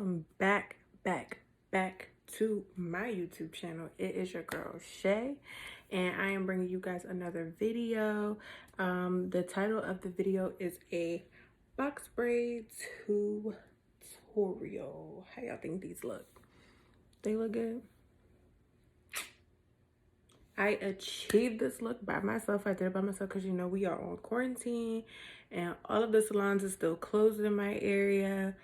welcome back to my YouTube channel. It is your girl Shay, and I am bringing you guys another video. The title of the video is a box braid tutorial. How y'all think these look? They look good. I achieved this look by myself. I did it by myself because you know we are on quarantine and all of the salons are still closed in my area.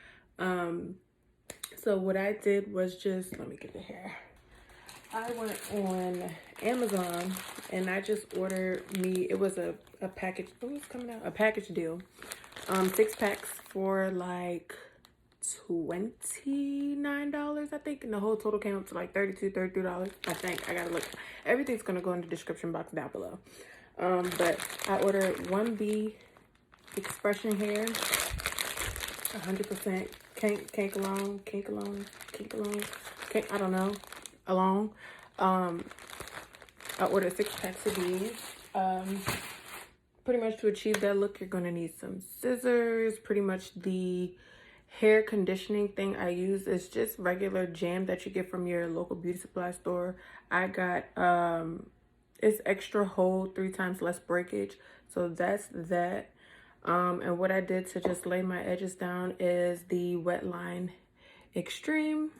So what I did was just, let me get the hair. I went on Amazon and I just ordered it was a package, what was coming out? A package deal. 6 packs for like $29, I think, and the whole total came up to like $33, I think. I gotta look. Everything's gonna go in the description box down below. But I ordered 1B Xpression Hair, 100% kink alone, I don't know, alone. I ordered 6 packs of these. Pretty much to achieve that look, you're gonna need some scissors. Pretty much the hair conditioning thing I use is just regular jam that you get from your local beauty supply store. I got it's extra hold, 3 times less breakage, so that's that. And what I did to just lay my edges down is the Wet Line Extreme.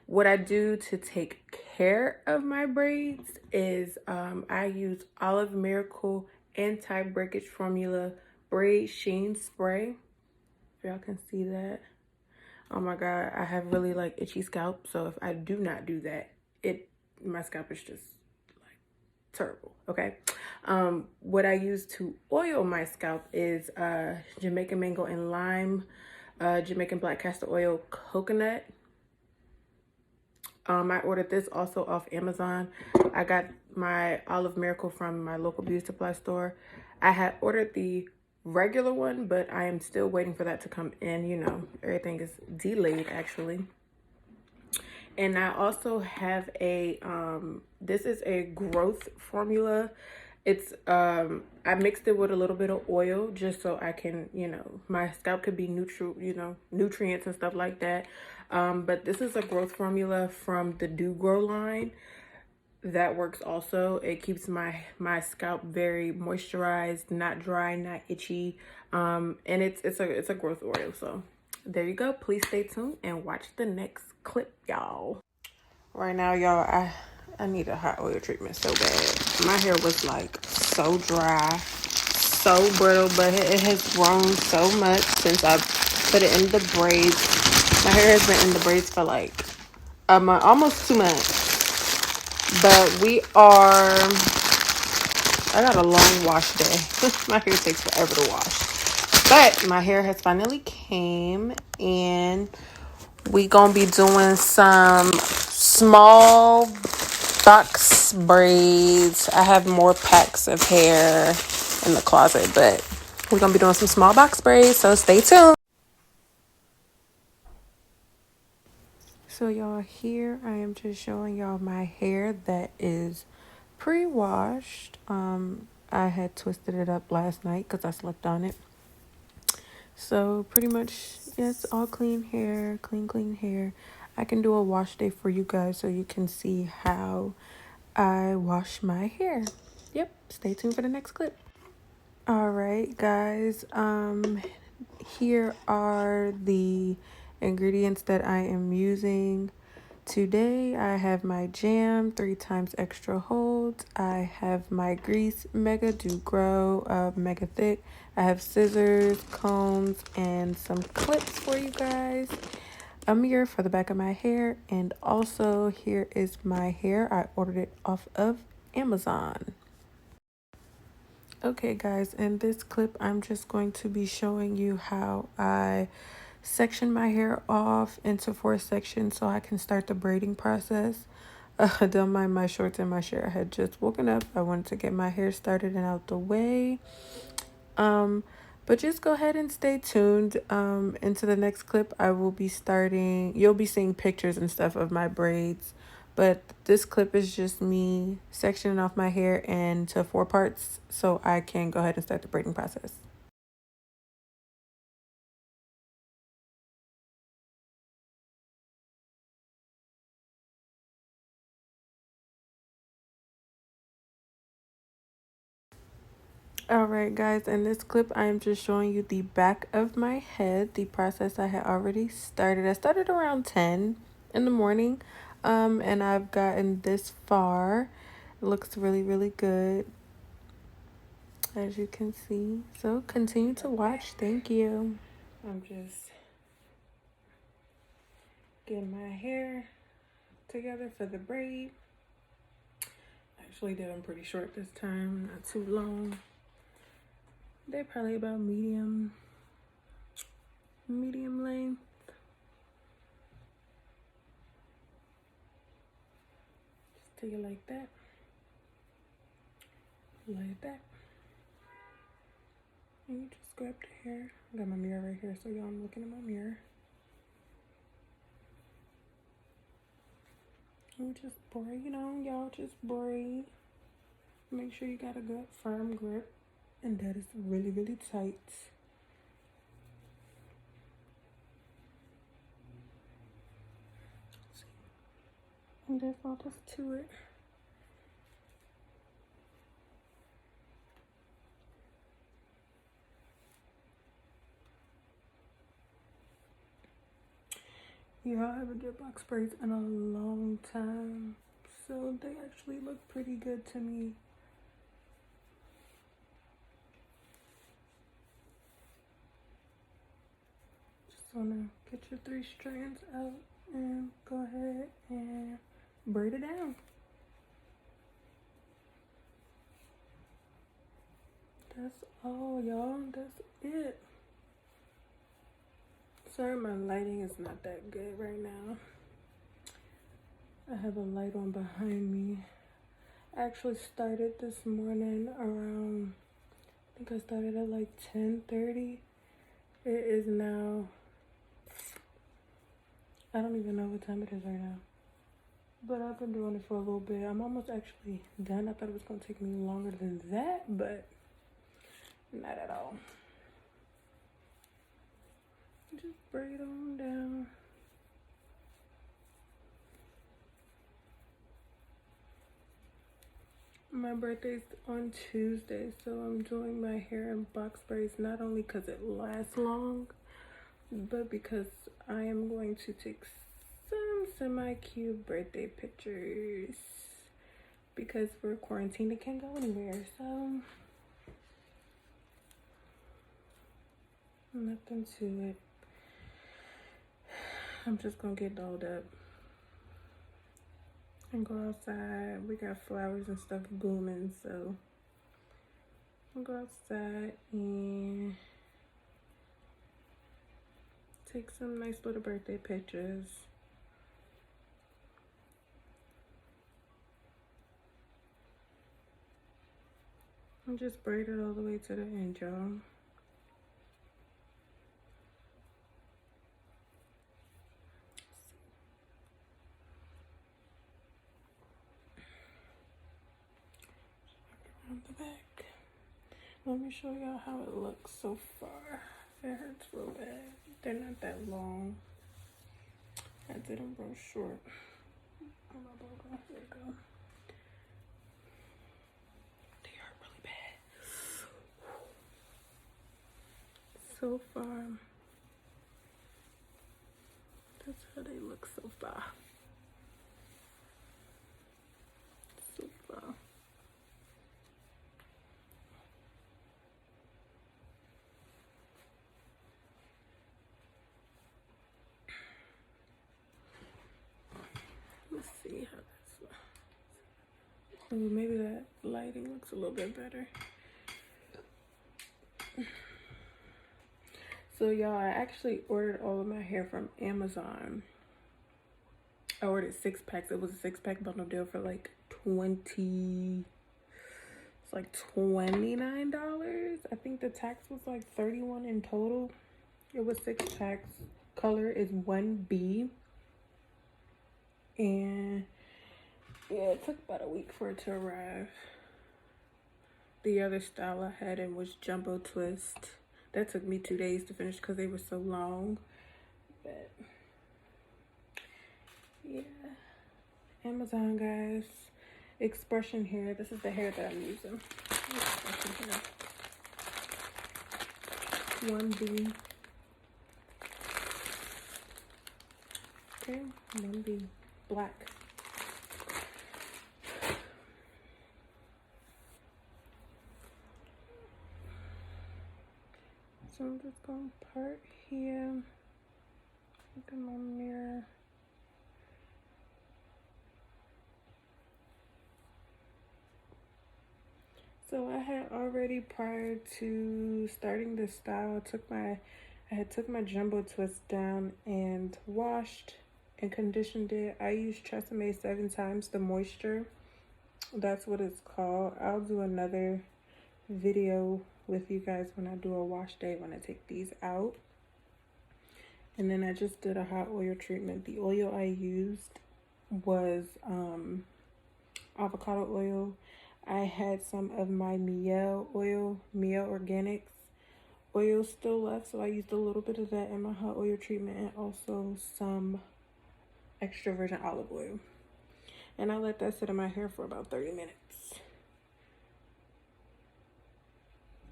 What I do to take care of my braids is I use Olive Miracle anti-breakage formula braid sheen spray. If y'all can see that. Oh my god, I have really like itchy scalp, so if I do not do that, my scalp is just like terrible. Okay. What I use to oil my scalp is Jamaican Mango and Lime, Jamaican Black Castor Oil Coconut. I ordered this also off Amazon. I got my Olive Miracle from my local beauty supply store. I had ordered the regular one, but I am still waiting for that to come in. You know, everything is delayed actually. And I also have a this is a growth formula. It's I mixed it with a little bit of oil just so I can, you know, my scalp could be neutral, you know, nutrients and stuff like that. But this is a growth formula from the Do Grow line. That works also. It keeps my scalp very moisturized, not dry, not itchy. And it's a growth oil. So there you go. Please stay tuned and watch the next clip, y'all. Right now, y'all, I need a hot oil treatment so bad. My hair was like so dry, so brittle, but it has grown so much since I put it in the braids. My hair has been in the braids for like a month, almost 2 months. But I got a long wash day. My hair takes forever to wash. But my hair has finally came, and we gonna be doing some small box braids. I have more packs of hair in the closet, but we're gonna be doing some small box braids, so stay tuned. So y'all, here I am just showing y'all my hair that is pre-washed. I had twisted it up last night because I slept on it. So pretty much, yes, all clean hair, clean hair. I can do a wash day for you guys so you can see how I wash my hair. Yep, stay tuned for the next clip. All right, guys. Here are the ingredients that I am using today. I have my jam, 3 times extra hold. I have my grease, Mega Do Grow, mega thick. I have scissors, combs, and some clips for you guys. A mirror for the back of my hair, and also here is my hair. I ordered it off of Amazon. Okay guys, in this clip I'm just going to be showing you how I section my hair off into 4 sections so I can start the braiding process. Don't mind my shorts and my shirt. I had just woken up. I wanted to get my hair started and out the way. But just go ahead and stay tuned. Into the next clip I will be starting, you'll be seeing pictures and stuff of my braids. But this clip is just me sectioning off my hair into 4 parts so I can go ahead and start the braiding process. Alright guys, in this clip I am just showing you the back of my head, the process I had already started. I started around 10 in the morning, and I've gotten this far. It looks really good, as you can see. So continue to watch. Thank you. I'm just getting my hair together for the braid. Actually did them pretty short this time, not too long. They're probably about medium length. Just take it like that. Like that. And you just grab the hair. I got my mirror right here, so y'all, I'm looking at my mirror. And just braid on, y'all. Just braid. Make sure you got a good firm grip, and that is really tight. And that's all just to it. Yeah, I haven't get box braids in a long time, so they actually look pretty good to me. Just wanna get your 3 strands out and go ahead and braid it down. That's all, y'all. That's it. Sorry, my lighting is not that good right now. I have a light on behind me. I actually started this morning around, I think I started at like 10:30. It is now, I don't even know what time it is right now. But I've been doing it for a little bit. I'm almost actually done. I thought it was gonna take me longer than that, but not at all. Just braid on down. My birthday's on Tuesday, so I'm doing my hair in box braids, not only because it lasts long, but because I am going to take some semi-cute birthday pictures, because we're quarantined and can't go anywhere. So nothing to it. I'm just gonna get dolled up and go outside. We got flowers and stuff blooming, so I'll go outside and take some nice little birthday pictures. And just braid it all the way to the end, y'all. On the back. Let me show y'all how it looks so far. It hurts real bad. They're not that long. I did them real short. Oh my God, there we go. They hurt really bad. So far, that's how they look so far. So far. Let's see how this looks. Oh, maybe that lighting looks a little bit better. So y'all, I actually ordered all of my hair from Amazon. I ordered 6 packs. It was a 6-pack bundle deal for like $29. I think the tax was like $31 in total. It was 6 packs. Color is 1B. And yeah, it took about a week for it to arrive. The other style I had in was Jumbo Twist. That took me 2 days to finish because they were so long. But yeah, Amazon, guys. Xpression Hair. This is the hair that I'm using. Xpression Hair. 1B. Okay, 1B black. So I'm just gonna part here. Look at my mirror. So I had already, prior to starting this style, I had took my jumbo twist down and washed and conditioned it. I used Tresemme 7 times the moisture. That's what it's called. I'll do another video with you guys when I do a wash day, when I take these out. And then I just did a hot oil treatment. The oil I used was avocado oil. I had some of my Miel Organics oil still left, so I used a little bit of that in my hot oil treatment, and also some extra virgin olive oil. And I let that sit in my hair for about 30 minutes.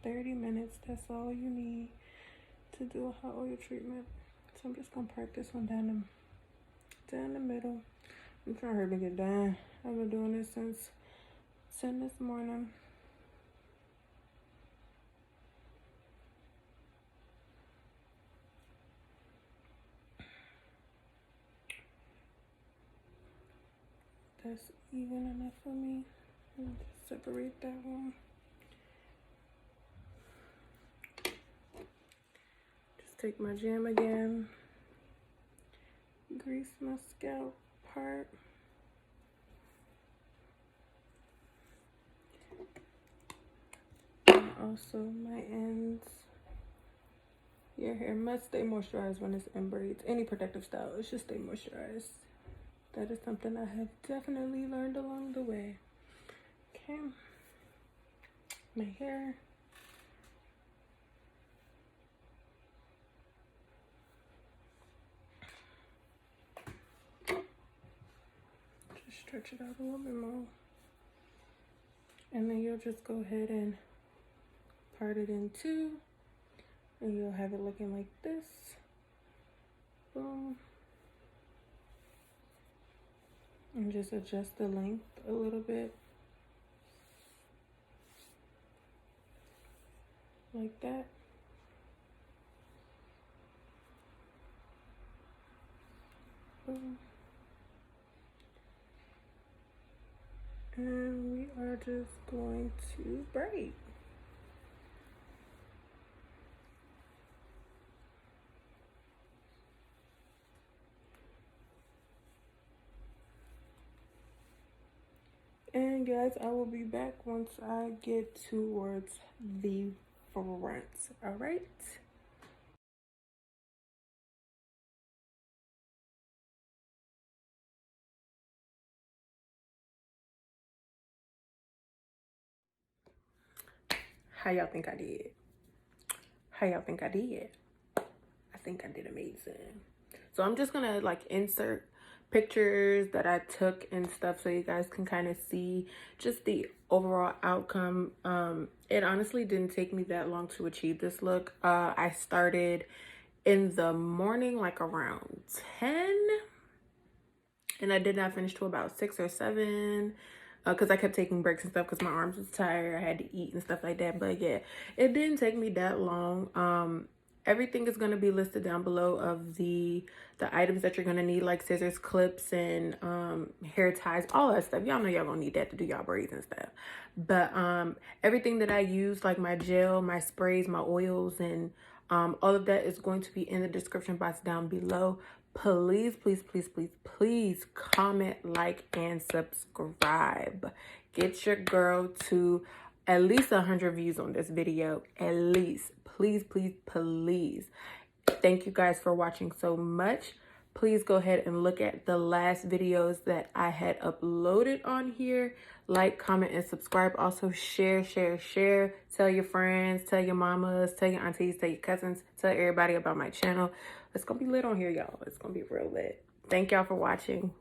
30 minutes, that's all you need to do a hot oil treatment. So I'm just gonna part this one down the middle. I'm trying to hurry to get done. I've been doing this since 10 this morning. That's even enough for me. I'll just separate that one. Just take my jam again. Grease my scalp part. And also my ends. Your hair must stay moisturized when it's in braids. Any protective style, it should stay moisturized. That is something I have definitely learned along the way. Okay. My hair. Just stretch it out a little bit more. And then you'll just go ahead and part it in two. And you'll have it looking like this. Boom. And just adjust the length a little bit. Like that. Boom. And we are just going to braid. And guys, I will be back once I get towards the front. All right. How y'all think I did? How y'all think I did? I think I did amazing. So I'm just gonna like insert pictures that I took and stuff so you guys can kind of see just the overall outcome. It honestly didn't take me that long to achieve this look. I started in the morning, like around 10, and I did not finish till about 6 or 7 because I kept taking breaks and stuff because my arms was tired. I had to eat and stuff like that. But yeah, it didn't take me that long. Everything is going to be listed down below of the items that you're going to need, like scissors, clips, and hair ties, all that stuff. Y'all know y'all going to need that to do y'all braids and stuff. But everything that I use, like my gel, my sprays, my oils, and all of that is going to be in the description box down below. Please, please, please, please, please comment, like, and subscribe. Get your girl to at least 100 views on this video. At least. Please, please, please. Thank you guys for watching so much. Please go ahead and look at the last videos that I had uploaded on here. Like, comment, and subscribe. Also, share, share, share. Tell your friends, tell your mamas, tell your aunties, tell your cousins, tell everybody about my channel. It's going to be lit on here, y'all. It's going to be real lit. Thank y'all for watching.